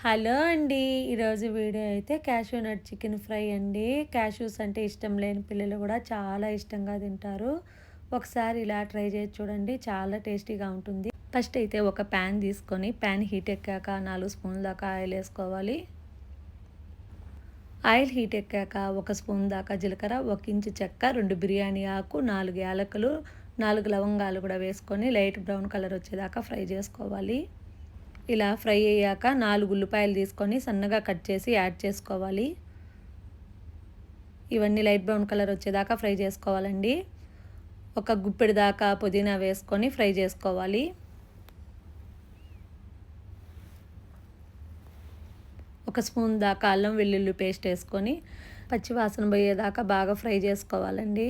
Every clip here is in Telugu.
హలో అండి. ఈరోజు వీడియో అయితే క్యాష్యూ నట్ చికెన్ ఫ్రై అండి. క్యాష్యూస్ అంటే ఇష్టం లేని పిల్లలు కూడా చాలా ఇష్టంగా తింటారు. ఒకసారి ఇలా ట్రై చేసి చూడండి, చాలా టేస్టీగా ఉంటుంది. ఫస్ట్ అయితే ఒక ప్యాన్ తీసుకొని ప్యాన్ హీట్ ఎక్కాక 4 స్పూన్ల దాకా ఆయిల్ వేసుకోవాలి. ఆయిల్ హీట్ ఎక్కాక 1 స్పూన్ దాకా జీలకర్ర, 1 ఇంచు చెక్క, 2 బిర్యానీ ఆకు, 4 యాలకులు, 4 లవంగాలు కూడా వేసుకొని లైట్ బ్రౌన్ కలర్ వచ్చేదాకా ఫ్రై చేసుకోవాలి. ఇలా ఫ్రై అయ్యాక 4 ఉల్లిపాయలు తీసుకొని సన్నగా కట్ చేసి యాడ్ చేసుకోవాలి. ఇవన్నీ లైట్ బ్రౌన్ కలర్ వచ్చేదాకా ఫ్రై చేసుకోవాలండి. ఒక గుప్పెడు దాకా పుదీనా వేసుకొని ఫ్రై చేసుకోవాలి. ఒక స్పూన్ దాకా అల్లం వెల్లుల్లి పేస్ట్ వేసుకొని పచ్చి వాసన పోయేదాకా బాగా ఫ్రై చేసుకోవాలండి.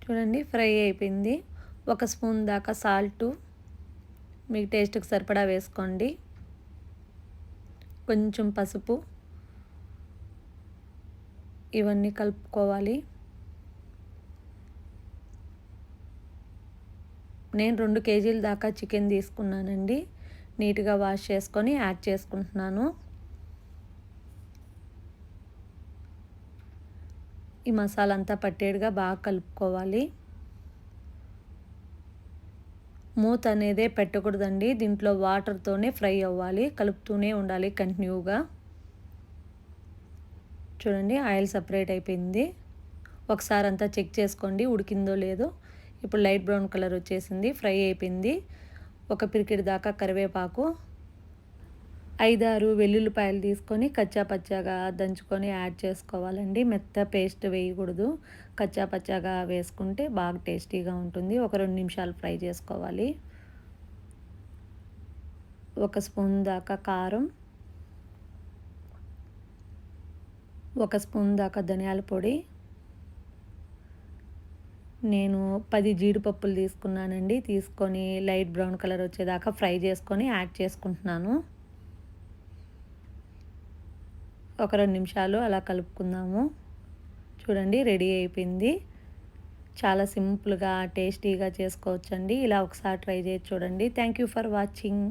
చూడండి, ఫ్రై అయిపోయింది. 1 స్పూన్ దాకా సాల్టు మీకు టేస్ట్కి సరిపడా వేసుకోండి. కొంచెం పసుపు, ఇవన్నీ కలుపుకోవాలి. నేను 2 కేజీల దాకా చికెన్ తీసుకున్నానండి. నీట్గా వాష్ చేసుకొని యాడ్ చేసుకుంటున్నాను. ఈ మసాలా అంతా పట్టేడుగా బాగా కలుపుకోవాలి. మూత అనేదే పెట్టకూడదండి, దీంట్లో వాటర్తోనే ఫ్రై అవ్వాలి. కలుపుతూనే ఉండాలి కంటిన్యూగా. చూడండి, ఆయిల్ సపరేట్ అయిపోయింది. ఒకసారి అంతా చెక్ చేసుకోండి ఉడికిందో లేదో. ఇప్పుడు లైట్ బ్రౌన్ కలర్ వచ్చేసింది, ఫ్రై అయిపోయింది. ఒక పిరికిడి దాకా కరివేపాకు, 5-6 వెల్లుల్లిపాయలు తీసుకొని కచ్చా పచ్చాగా దంచుకొని యాడ్ చేసుకోవాలండి. మెత్త పేస్ట్ వేయకూడదు, కచ్చా పచ్చాగా వేసుకుంటే బాగా టేస్టీగా ఉంటుంది. ఒక 2 నిమిషాలు ఫ్రై చేసుకోవాలి. 1 స్పూన్ దాకా కారం, 1 స్పూన్ దాకా ధనియాల పొడి. నేను 10 జీడిపప్పులు తీసుకున్నానండి. తీసుకొని లైట్ బ్రౌన్ కలర్ వచ్చేదాకా ఫ్రై చేసుకొని యాడ్ చేసుకుంటున్నాను. ఒక 2 నిమిషాలు అలా కలుపుకుందాము. చూడండి, రెడీ అయిపోయింది. చాలా సింపుల్గా టేస్టీగా చేసుకోవచ్చండి. ఇలా ఒకసారి ట్రై చేసి చూడండి. Thank you for watching.